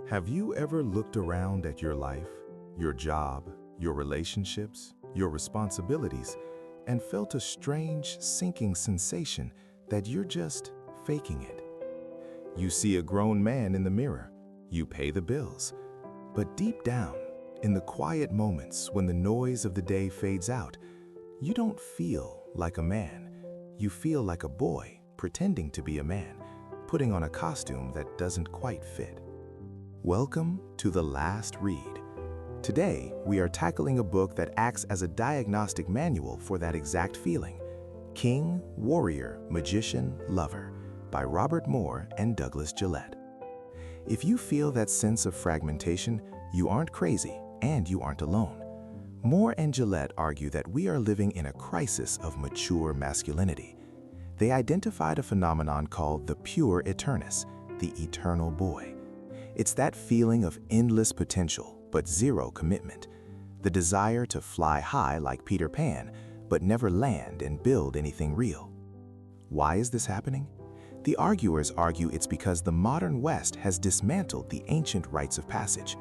Have you ever looked around at your life, your job, your relationships, your responsibilities, and felt a strange, sinking sensation that you're just faking it? You see a grown man in the mirror, you pay the bills, but deep down, in the quiet moments when the noise of the day fades out, you don't feel like a man. You feel like a boy pretending to be a man, putting on a costume that doesn't quite fit. Welcome to The Last Read. Today, we are tackling a book that acts as a diagnostic manual for that exact feeling. King, Warrior, Magician, Lover by Robert Moore and Douglas Gillette. If you feel that sense of fragmentation, you aren't crazy and you aren't alone. Moore and Gillette argue that we are living in a crisis of mature masculinity. They identified a phenomenon called the pure eternus, the eternal boy. It's that feeling of endless potential but zero commitment, the desire to fly high like Peter Pan but never land and build anything real. Why is this happening? The arguers argue it's because the modern West has dismantled the ancient rites of passage.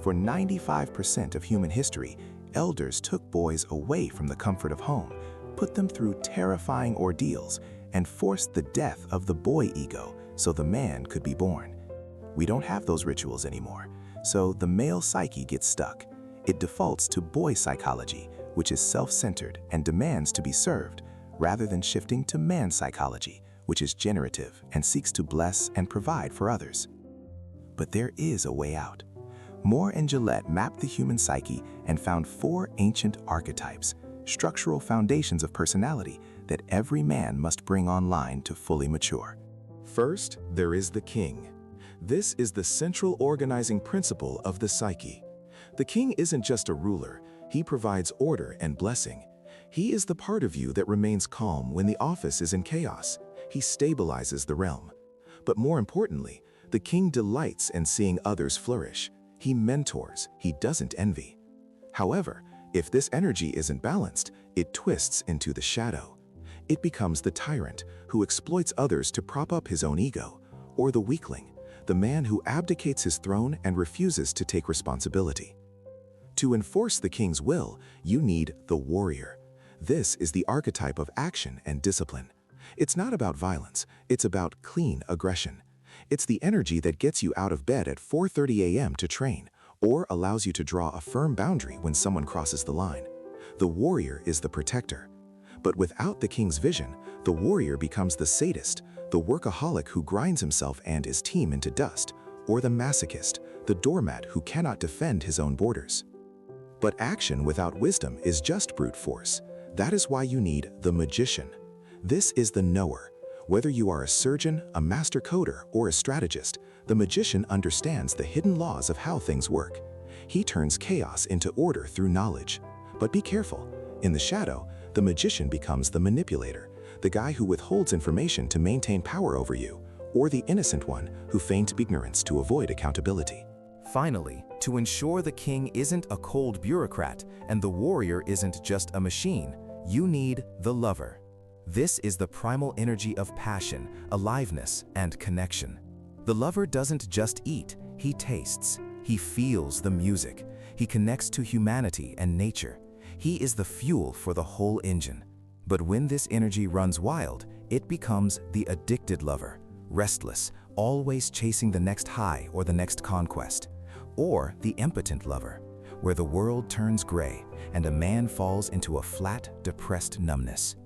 For 95% of human history, elders took boys away from the comfort of home, put them through terrifying ordeals, and forced the death of the boy ego so the man could be born. We don't have those rituals anymore, so the male psyche gets stuck. It defaults to boy psychology, which is self-centered and demands to be served, rather than shifting to man psychology, which is generative and seeks to bless and provide for others. But there is a way out. Moore and Gillette mapped the human psyche and found 4 ancient archetypes, structural foundations of personality that every man must bring online to fully mature. First, there is the king. This is the central organizing principle of the psyche. The king isn't just a ruler, he provides order and blessing. He is the part of you that remains calm when the office is in chaos. He stabilizes the realm. But more importantly, the king delights in seeing others flourish. He mentors, he doesn't envy. However, if this energy isn't balanced, it twists into the shadow. It becomes the tyrant who exploits others to prop up his own ego, or the weakling, the man who abdicates his throne and refuses to take responsibility. To enforce the king's will, you need the warrior. This is the archetype of action and discipline. It's not about violence, it's about clean aggression. It's the energy that gets you out of bed at 4:30 a.m. to train, or allows you to draw a firm boundary when someone crosses the line. The warrior is the protector. But without the king's vision, the warrior becomes the sadist, the workaholic who grinds himself and his team into dust, or the masochist, the doormat who cannot defend his own borders. But action without wisdom is just brute force. That is why you need the magician. This is the knower. Whether you are a surgeon, a master coder, or a strategist, the magician understands the hidden laws of how things work. He turns chaos into order through knowledge. But be careful. In the shadow, the magician becomes the manipulator, the guy who withholds information to maintain power over you, or the innocent one who feigns ignorance to avoid accountability. Finally, to ensure the king isn't a cold bureaucrat and the warrior isn't just a machine, you need the lover. This is the primal energy of passion, aliveness, and connection. The lover doesn't just eat, he tastes. He feels the music. He connects to humanity and nature. He is the fuel for the whole engine. But when this energy runs wild, it becomes the addicted lover, restless, always chasing the next high or the next conquest. Or the impotent lover, where the world turns gray and a man falls into a flat, depressed numbness.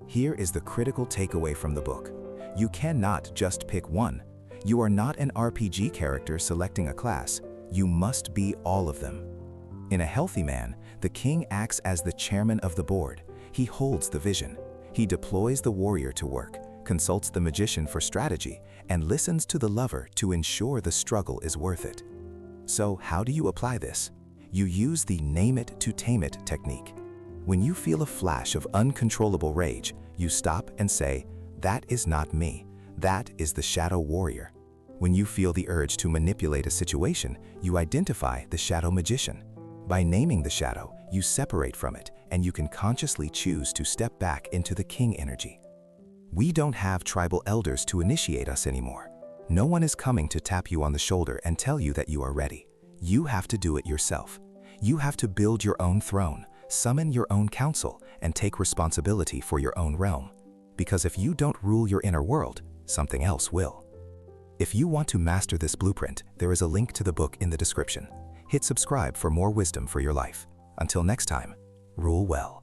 Here is the critical takeaway from the book. You cannot just pick one. You are not an RPG character selecting a class. You must be all of them. In a healthy man, the king acts as the chairman of the board. He holds the vision. He deploys the warrior to work, consults the magician for strategy, and listens to the lover to ensure the struggle is worth it. So how do you apply this? You use the name it to tame it technique. When you feel a flash of uncontrollable rage, you stop and say, "That is not me. That is the shadow warrior." When you feel the urge to manipulate a situation, you identify the shadow magician. By naming the shadow, you separate from it, and you can consciously choose to step back into the king energy. We don't have tribal elders to initiate us anymore. No one is coming to tap you on the shoulder and tell you that you are ready. You have to do it yourself. You have to build your own throne, summon your own council, and take responsibility for your own realm. Because if you don't rule your inner world, something else will. If you want to master this blueprint, there is a link to the book in the description. Hit subscribe for more wisdom for your life. Until next time, rule well.